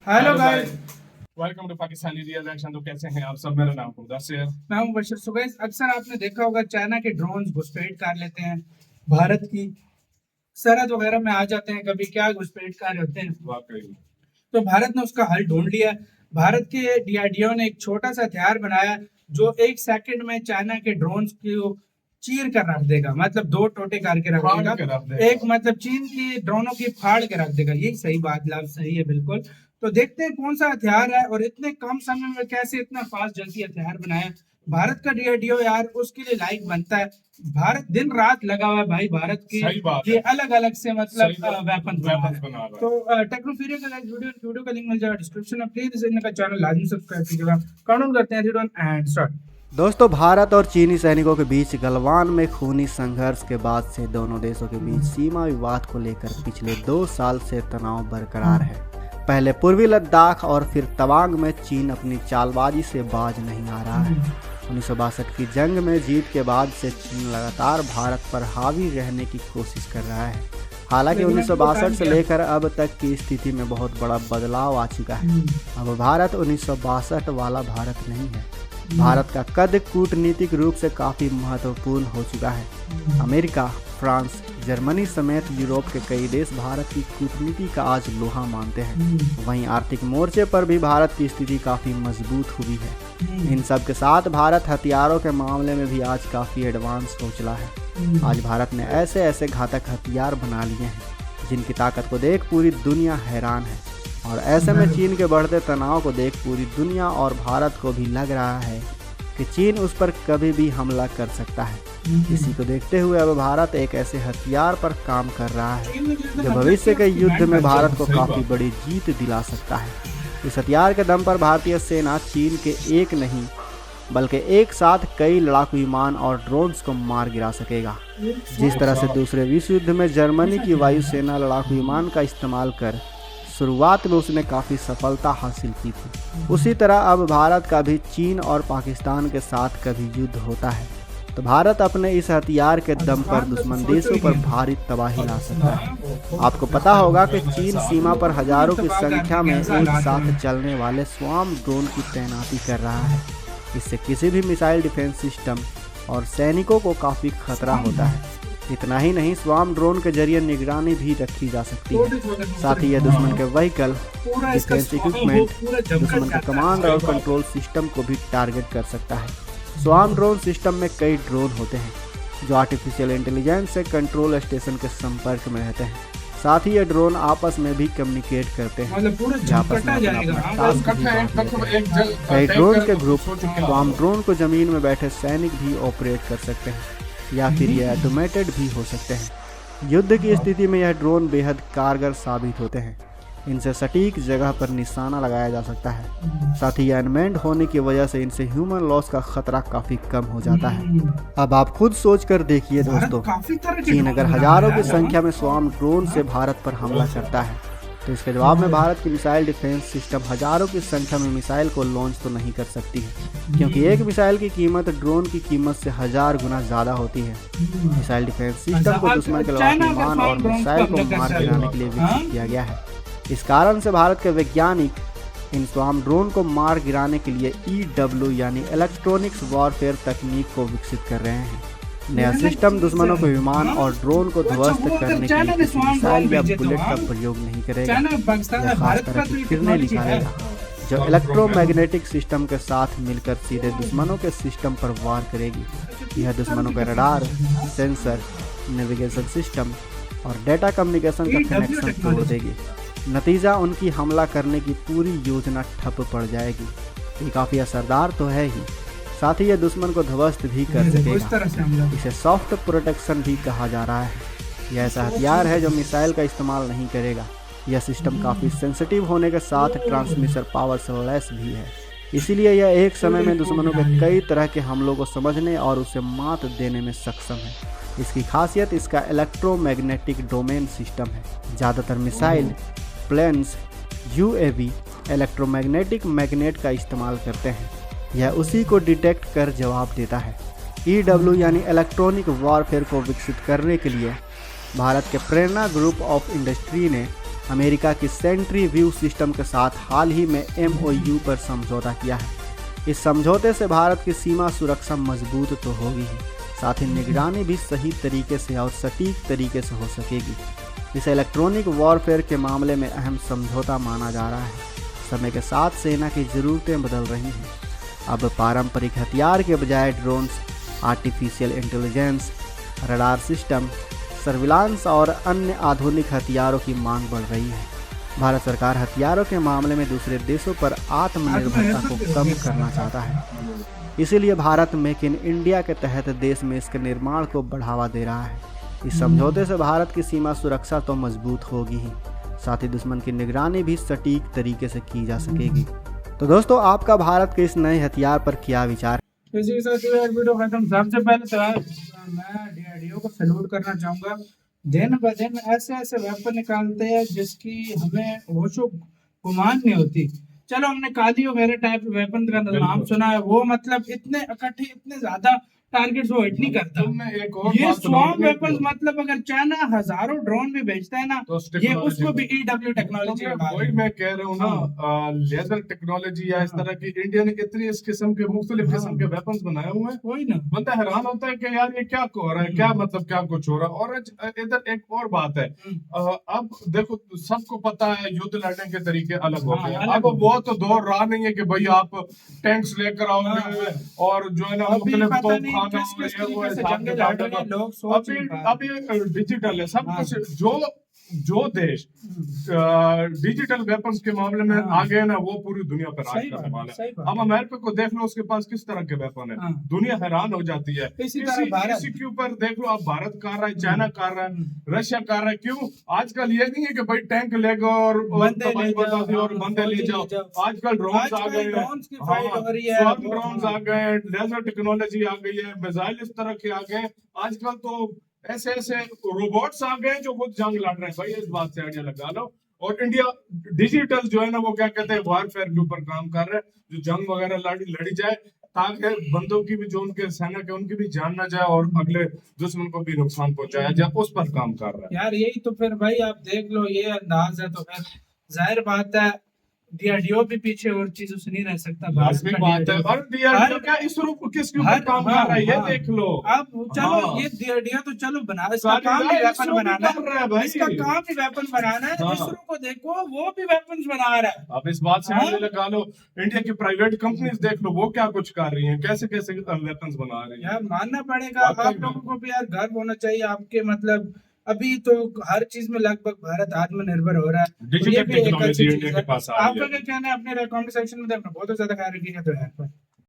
Hello guys, welcome to Pakistani reaction. तो कैसे हैं आप सब? मेरा नाम मुदस्सिर। मैं हूं बशीर। सो गाइस, अक्सर आपने देखा होगा चाइना के ड्रोन्स घुसपैठ कर लेते हैं, भारत की सरहद वगैरह में आ जाते हैं, कभी क्या घुसपैठ कर होते हैं। वाकई तो भारत ने उसका हल ढूंढ लिया। भारत के डीआरडीओ ने एक छोटा सा हथियार बनाया जो 1 सेकंड में चाइना के ड्रोन्स को चीर कर रख देगा, मतलब 2 टोटे करके रख फाड़ देगा। के रख देगा। एक मतलब चीन की ड्रोनों की फाड़ के रख देगा। यही सही बात, लफ्ज सही है बिल्कुल। तो देखते हैं कौन सा हथियार है और इतने कम समय में कैसे इतना फास्ट जल्दी हथियार बनाया भारत का डीआरडीओ। यार उसके लिए लाइक बनता है। भारत दिन रात लगा हुआ है भाई, भारत के सही बात ये है। अलग अलग से मतलब सही बात। वेपन बना रहा है। तो टेक्नोफीरिया का वीडियो का लिंक मिल जाएगा डिस्क्रिप्शन में। प्लीज इनका चैनल लाजमी सब्सक्राइब कीजिएगा। काउंट करते हैं 3 2 1 एंड स्टार्ट। दोस्तों, भारत और चीनी सैनिकों के बीच गलवान में खूनी संघर्ष के बाद से दोनों देशों के बीच सीमा विवाद को लेकर पिछले 2 साल से तनाव बरकरार है। पहले पूर्वी लद्दाख और फिर तवांग में चीन अपनी चालबाजी से बाज नहीं आ रहा है। 1962 की जंग में जीत के बाद से चीन लगातार भारत पर हावी रहने की कोशिश कर रहा है। हालांकि 1962 से लेकर अब तक की स्थिति में बहुत बड़ा बदलाव आ चुका है। अब भारत 1962 वाला भारत नहीं है। भारत का कद कूटनीतिक रूप से काफी महत्वपूर्ण हो चुका है। अमेरिका, फ्रांस, जर्मनी समेत यूरोप के कई देश भारत की कूटनीति का आज लोहा मानते हैं। वहीं आर्थिक मोर्चे पर भी भारत की स्थिति काफी मजबूत हुई है। इन सब के साथ भारत हथियारों के मामले में भी आज काफी एडवांस हो चला है। आज भारत ने ऐसे ऐसे घातक हथियार बना लिए हैं जिनकी ताकत को देख पूरी दुनिया हैरान है। और ऐसे में चीन के बढ़ते तनाव को देख पूरी दुनिया और भारत को भी लग रहा है कि चीन उस पर कभी भी हमला कर सकता है। इसी को देखते हुए अब भारत एक ऐसे हथियार पर काम कर रहा है जो भविष्य के युद्ध में भारत को काफी बड़ी जीत दिला सकता है। इस हथियार के दम पर भारतीय सेना चीन के एक नहीं बल्कि एक साथ कई लड़ाकू विमान और ड्रोन्स को मार गिरा सकेगा। जिस तरह से दूसरे विश्व युद्ध में जर्मनी की वायुसेना लड़ाकू विमान का इस्तेमाल कर शुरुआत में उसने काफ़ी सफलता हासिल की थी, उसी तरह अब भारत का भी चीन और पाकिस्तान के साथ कभी युद्ध होता है तो भारत अपने इस हथियार के दम पर दुश्मन देशों पर भारी तबाही ला सकता है। आपको पता होगा कि चीन सीमा पर हजारों की संख्या में एक साथ चलने वाले स्वार्म ड्रोन की तैनाती कर रहा है। इससे किसी भी मिसाइल डिफेंस सिस्टम और सैनिकों को काफ़ी खतरा होता है। इतना ही नहीं, स्वार्म ड्रोन के जरिए निगरानी भी रखी जा सकती है। साथ ही यह दुश्मन के व्हीकल, डिफेंस इक्विपमेंट, दुश्मन के कमांड और कंट्रोल सिस्टम को भी टारगेट कर सकता है। स्वार्म ड्रोन सिस्टम में कई ड्रोन होते हैं जो आर्टिफिशियल इंटेलिजेंस से कंट्रोल स्टेशन के संपर्क में रहते हैं। साथ ही ये ड्रोन आपस में भी कम्युनिकेट करते हैं। कई ड्रोन के ग्रुप स्वार्म ड्रोन को जमीन में बैठे सैनिक भी ऑपरेट कर सकते हैं या फिर ये ऑटोमेटेड भी हो सकते हैं। युद्ध की स्थिति में यह ड्रोन बेहद कारगर साबित होते हैं। इनसे सटीक जगह पर निशाना लगाया जा सकता है। साथ ही अनमैन्ड होने की वजह से इनसे ह्यूमन लॉस का खतरा काफी कम हो जाता है। अब आप खुद सोच कर देखिए दोस्तों, चीन अगर हजारों की संख्या में स्वार्म ड्रोन से भारत पर हमला करता है तो इसके जवाब में भारत की मिसाइल डिफेंस सिस्टम हजारों की संख्या में मिसाइल को लॉन्च तो नहीं कर सकती है, क्योंकि एक मिसाइल की कीमत ड्रोन की कीमत से 1000 गुना ज्यादा होती है। मिसाइल डिफेंस सिस्टम को दुश्मन के लड़ाकू विमान और मिसाइल को मार गिराने के लिए विकसित किया गया है। इस कारण से भारत के वैज्ञानिक इन स्वार्म ड्रोन को मार गिराने के लिए EW यानी इलेक्ट्रॉनिक्स वॉरफेयर तकनीक को विकसित कर रहे हैं। नया सिस्टम दुश्मनों के विमान और ड्रोन को ध्वस्त करने के लिए किसी मिसाइल या बुलेट का प्रयोग नहीं करेगा। यह खास तरह की किरणें निकालेगा जो इलेक्ट्रोमैग्नेटिक सिस्टम के साथ मिलकर सीधे दुश्मनों के सिस्टम पर वार करेगी। यह दुश्मनों के रडार, सेंसर, नेविगेशन सिस्टम और डेटा कम्युनिकेशन का कनेक्शन तोड़ देगी। नतीजा उनकी हमला करने की पूरी योजना ठप पड़ जाएगी। ये काफ़ी असरदार तो है ही, साथ ही यह दुश्मन को ध्वस्त भी कर सकेगा। इसे सॉफ्ट प्रोटेक्शन भी कहा जा रहा है। यह ऐसा हथियार है जो मिसाइल का इस्तेमाल नहीं करेगा। यह सिस्टम काफ़ी सेंसिटिव होने के साथ ट्रांसमिशन पावर से लेस भी है। इसीलिए यह एक समय में दुश्मनों के कई तरह के हमलों को समझने और उसे मात देने में सक्षम है। इसकी खासियत इसका इलेक्ट्रोमैग्नेटिक डोमेन सिस्टम है। ज़्यादातर missile, planes, UAV electromagnetic magnet का इस्तेमाल करते हैं। यह उसी को डिटेक्ट कर जवाब देता है। EW यानी इलेक्ट्रॉनिक वॉरफेयर को विकसित करने के लिए भारत के प्रेरणा ग्रुप ऑफ इंडस्ट्री ने अमेरिका की सेंट्री व्यू सिस्टम के साथ हाल ही में MOU पर समझौता किया है। इस समझौते से भारत की सीमा सुरक्षा मजबूत तो होगी ही, साथ ही निगरानी भी सही तरीके से और सटीक तरीके से हो सकेगी। इसे इलेक्ट्रॉनिक वॉरफेयर के मामले में अहम समझौता माना जा रहा है। समय के साथ सेना की ज़रूरतें बदल रही हैं। अब पारंपरिक हथियार के बजाय drones, artificial intelligence, radar system, surveillance और अन्य आधुनिक हथियारों की मांग बढ़ रही है। भारत सरकार हथियारों के मामले में दूसरे देशों पर आत्मनिर्भरता को कम करना चाहता है। इसीलिए भारत मेक इन इंडिया के तहत देश में इसके निर्माण को बढ़ावा दे रहा है। इस समझौते से भारत की सीमा सुरक्षा तो मजबूत होगी ही, साथ ही दुश्मन की निगरानी भी सटीक तरीके से की जा सकेगी। तो दोस्तों, आपका भारत के इस नए हथियार पर क्या विचार? इसी के साथ यार वीडियो खत्म। सबसे पहले तो यार मैं DRDO को सैल्यूट करना चाहूंगा। दिन ब दिन ऐसे ऐसे वेपन निकालते हैं जिसकी हमें होशो गुमान नहीं होती। चलो हमने काली वगैरह टाइप वेपन का नाम सुना है, वो मतलब इतने इकट्ठे इतने ज्यादा टारगेट्स वो हिट नहीं करता। एक और ये बात स्वॉर्म सुनाऊं वेपन मतलब अगर चाइना हजारों ड्रोन भी भेजता है ना, तो ये उसको भी EW टेक्नोलॉजी वही मैं कह रहा हूँ ना, लेजर टेक्नोलॉजी या इस तरह की इंडिया ने इतनी इस किस्म के मुख्तलिफ किस्म के वेपन्स बनाए हुए हैं। वही ना, बंदा हैरान होता है कि यार ये क्या हो रहा है, क्या मतलब क्या कुछ हो रहा है। और इधर एक और बात है, अब देखो सबको पता है युद्ध लड़ने के तरीके अलग हो गए हैं। अब वो तो दौर रहा नहीं है कि भाई आप टैंक्स लेकर आओगे और जो है ना मुख्तलिफ तोप अभी डिजिटल है सब कुछ। जो देश डिजिटल वेपन्स के मामले में आगे है ना, वो पूरी दुनिया पर राज करने वाला है। अब अमेरिका को देख लो, उसके पास किस तरह के वेपन है, दुनिया हैरान हो जाती है। इसी के ऊपर देख लो, अब भारत कर रहा है, चाइना कर रहा है, रशिया कर रहा है। क्यों? आजकल ये नहीं है कि भाई टैंक लेगा और बंदे ले जाओ। आजकल ड्रोन्स आ गए हैं, ड्रोन्स आ गए हैं, लेजर टेक्नोलॉजी आ गई है, मिसाइल इस तरह के आ गए। आजकल तो ऐसे ऐसे रोबोट्स आ गए जो खुद जंग लड़ रहे हैं। भाई इस बात से आइडिया लगा लो। और इंडिया डिजिटल जो है ना, वो क्या कहते हैं, वॉरफेयर के ऊपर काम कर रहे हैं, जो जंग वगैरह लड़ी जाए ताकि बंदों की भी, जो उनके सेना के, उनकी भी जान ना जाए और अगले दुश्मन को भी नुकसान पहुंचाया जाए, उस पर काम कर रहा है यार। यही तो फिर भाई आप देख लो, ये अंदाज है तो फिर जाहिर बात है DRDO भी पीछे और चीजों से नहीं रह सकता। लाजमी बात है। और DRDO क्या इस रूप किसके ऊपर काम कर रहा है, ये देख लो। अब चलो ये DRDO तो चलो बना, इसका काम भी वेपन बनाना है, इसका काम भी वेपन बनाना है। इसरो को देखो, वो भी वेपन्स बना रहा है। अब इस बात से आगे लगा लो, इंडिया की प्राइवेट कंपनीज देख लो, वो क्या कुछ कर रही हैं, कैसे कैसे वेपन्स बना रही हैं। यार मानना पड़ेगा, आप लोगों को भी यार गर्व होना चाहिए आपके। मतलब अभी तो हर चीज में लगभग भारत आत्मनिर्भर हो रहा है। डिजिटल टेक्नोलॉजी इंडिया के पास आ रही है। आपका क्या कहना है? अपने कमेंट सेक्शन में अपना बहुत ज्यादा ख्याल रखिएगा। तो यार